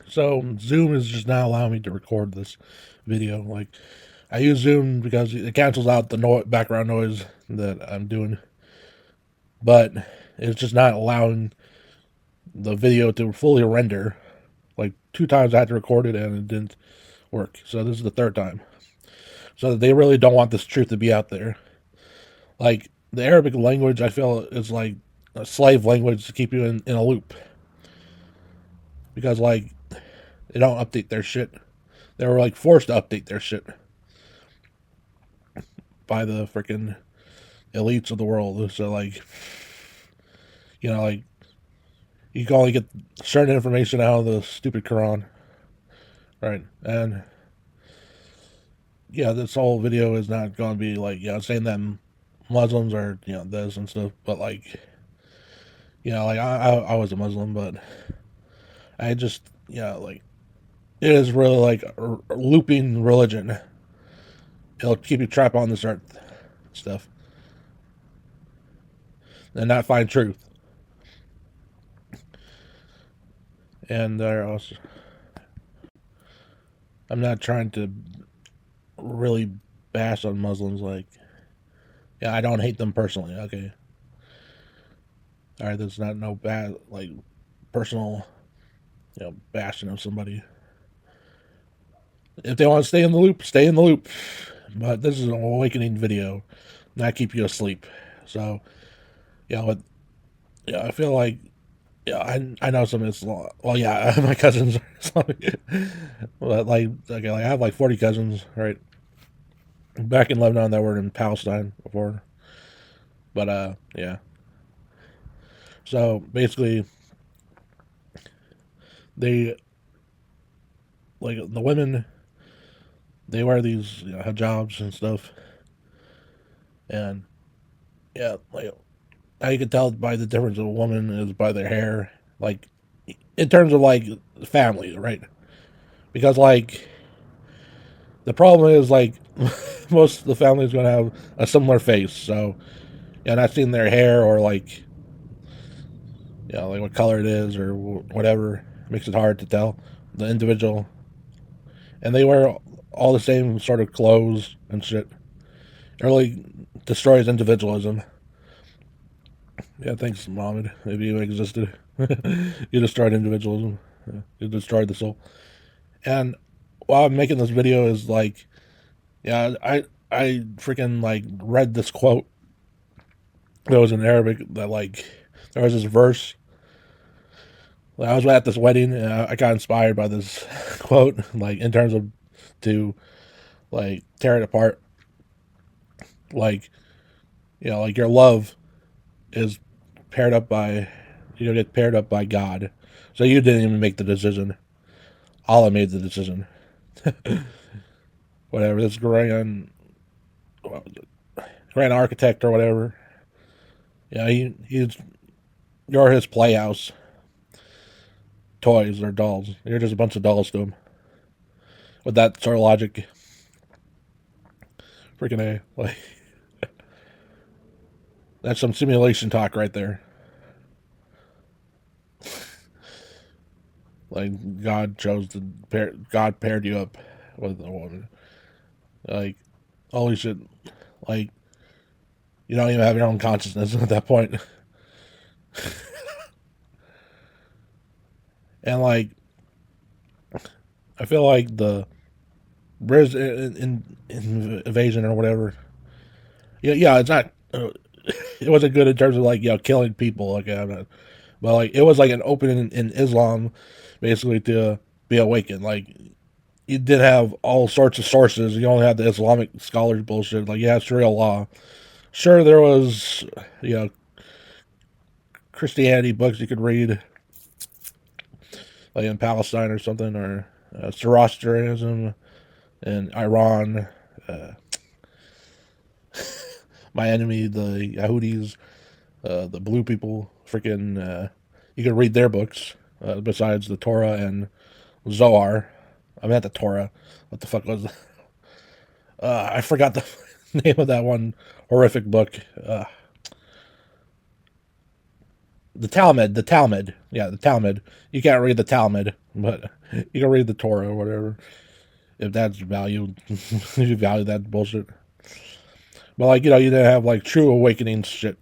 So Zoom is just not allowing me to record this video. Like, I use Zoom because it cancels out the background noise that I'm doing, but it's just not allowing the video to fully render. Like, 2 times I had to record it and it didn't work. So this is the third time. So they really don't want this truth to be out there. Like, the Arabic language, I feel, is like a slave language to keep you in a loop. Because, like, they don't update their shit. They were, like, forced to update their shit by the freaking elites of the world. So, like, like, you can only get certain information out of the stupid Quran. Right. And, yeah, this whole video is not going to be, like, saying that Muslims are, this and stuff. But, like, like, I was a Muslim, but I just, like, it is really like a looping religion. It'll keep you trapped on this earth stuff and not find truth. And also, I'm not trying to really bash on Muslims. Like, I don't hate them personally. Okay, all right, that's not no bad like personal, bashing of somebody. If they want to stay in the loop, stay in the loop. But this is an awakening video, not keep you asleep. So, but I feel like I know some Islam. Well, yeah, my cousins are Islamic. But like, okay, like I have like 40 cousins, right? Back in Lebanon, that were in Palestine before. But yeah. So basically, they like the women. They wear these hijabs and stuff, and yeah, like how you can tell by the difference of a woman is by their hair, like in terms of like family, right? Because like the problem is like most of the family is going to have a similar face, so not seeing their hair or like like what color it is or whatever makes it hard to tell the individual. And they wear all the same sort of clothes and shit. It really destroys individualism. Yeah, thanks, Mohammed. Maybe you existed. You destroyed individualism. Yeah, you destroyed the soul. And while I'm making this video, is like, I freaking like read this quote that was in Arabic that like there was this verse. Like, I was at this wedding and I got inspired by this quote, like in terms of to like tear it apart. Like like your love is paired up by get paired up by God. So you didn't even make the decision. Allah made the decision. Whatever this grand architect or whatever. Yeah, he's you're his playhouse. Toys or dolls. You're just a bunch of dolls to him. With that sort of logic, freaking a like that's some simulation talk right there. Like God paired you up with a woman. Like holy shit. Like you don't even have your own consciousness at that point. And like I feel like the British invasion or whatever. Yeah, it's not. It wasn't good in terms of like killing people. Like but like it was like an opening in Islam, basically to be awakened. Like you did have all sorts of sources. You only had the Islamic scholars bullshit. Like Sharia law. Sure, there was Christianity books you could read, like in Palestine or something, or Zoroastrianism in Iran. Uh, my enemy, the Yahudis, the blue people, freaking. You could read their books besides the Torah and Zohar. I mean, not the Torah. What the fuck was? I forgot the name of that one horrific book. Yeah, the Talmud. You can't read the Talmud, but you can read the Torah or whatever. If that's valued, if you value that bullshit. But like you didn't have like true awakening shit.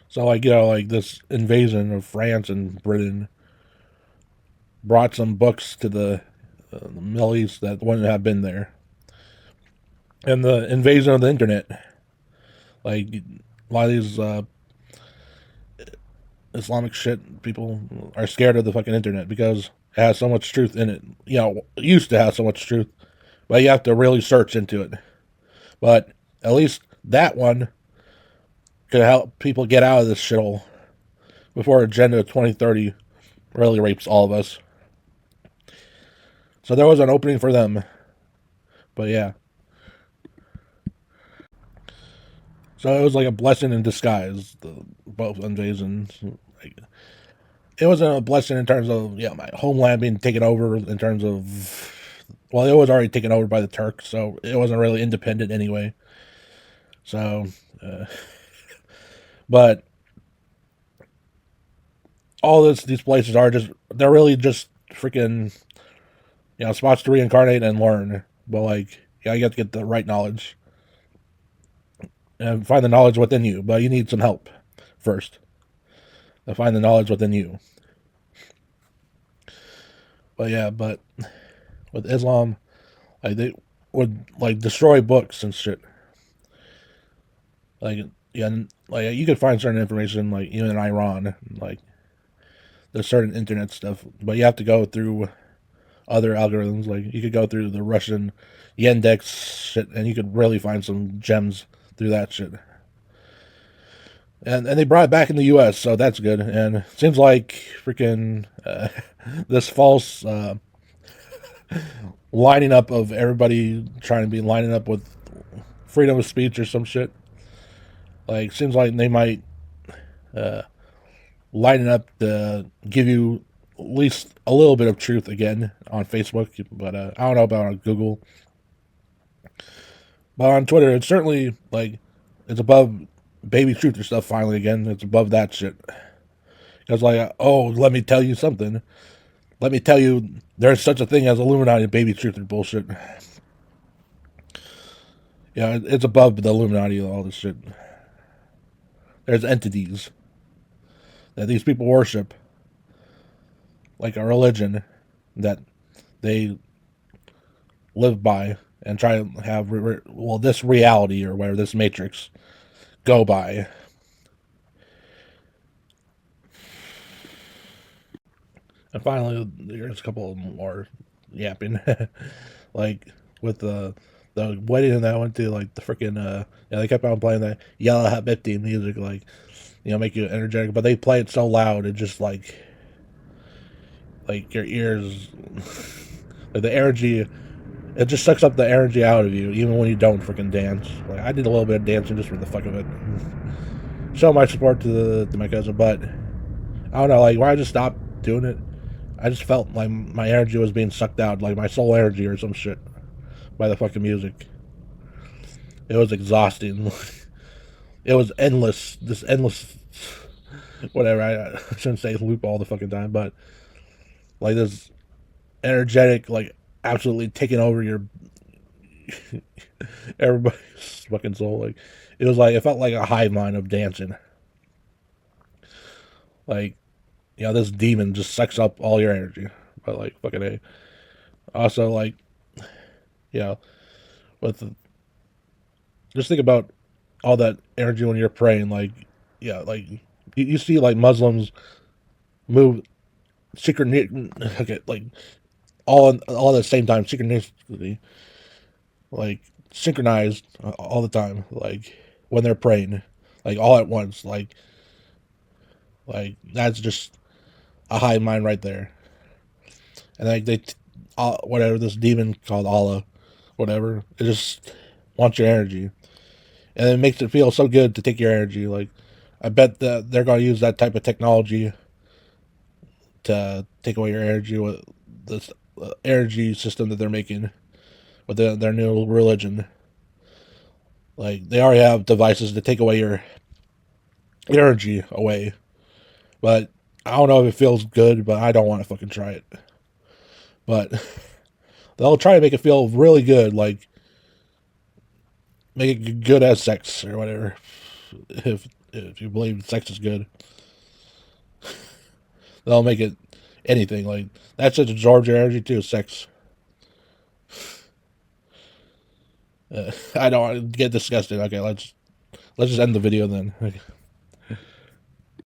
So like like this invasion of France and Britain brought some books to the Middle East that wouldn't have been there, and the invasion of the internet. Like a lot of these Islamic shit, people are scared of the fucking internet because it has so much truth in it. It used to have so much truth, but you have to really search into it. But at least that one could help people get out of this shithole before Agenda 2030 really rapes all of us. So there was an opening for them. But yeah. So it was like a blessing in disguise, both invasions. Like, it wasn't a blessing in terms of my homeland being taken over. In terms of, well, it was already taken over by the Turks, so it wasn't really independent anyway. So, uh, but all these places are they're really just freaking spots to reincarnate and learn. But like you have to get the right knowledge and find the knowledge within you. But you need some help first to find the knowledge within you. But yeah, but with Islam, like they would like destroy books and shit. Like like you could find certain information like even in Iran, like there's certain internet stuff, but you have to go through other algorithms. Like you could go through the Russian Yandex shit, and you could really find some gems through that shit. And they brought it back in the U.S., so that's good. And it seems like freaking this false lining up of everybody trying to be lining up with freedom of speech or some shit. Like seems like they might line it up to give you at least a little bit of truth again on Facebook, but I don't know about on Google. But on Twitter, it's certainly like it's above baby truther stuff. Finally, again, it's above that shit. It's like, oh, let me tell you something. Let me tell you, there's such a thing as Illuminati and baby truther bullshit. Yeah, it's above the Illuminati and all this shit. There's entities that these people worship, like a religion that they live by and try to have this reality or whatever this matrix go by. And finally, there's a couple more yapping, like with the wedding that I went to, like the freaking they kept on playing that Yellow Hat 15 music, like make you energetic, but they play it so loud it just like your ears, like the energy. It just sucks up the energy out of you, even when you don't freaking dance. Like I did a little bit of dancing just for the fuck of it. Show my support to my cousin, but I don't know, like when I just stopped doing it, I just felt like my energy was being sucked out, like my soul energy or some shit, by the fucking music. It was exhausting. It was endless. This endless, whatever. I shouldn't say loop all the fucking time, but like this energetic, like absolutely taking over your everybody's fucking soul. Like it felt like a hive mind of dancing. Like this demon just sucks up all your energy. But like fucking a. Also like you know with just think about all that energy when you're praying. Like like you see like Muslims move okay, like all at the same time, synchronicity, like synchronized all the time, like when they're praying, like all at once, like that's just a high mind right there. And like whatever this demon called Allah, whatever, it just wants your energy, and it makes it feel so good to take your energy. Like I bet that they're gonna use that type of technology to take away your energy with this energy system that they're making with their new religion. Like they already have devices to take away your energy away. But I don't know if it feels good, but I don't want to fucking try it. But they'll try to make it feel really good, like make it good as sex or whatever. If you believe sex is good, they'll make it anything like that. Just absorbs your energy too. Sex. I don't get disgusted. Okay, let's just end the video then. Okay.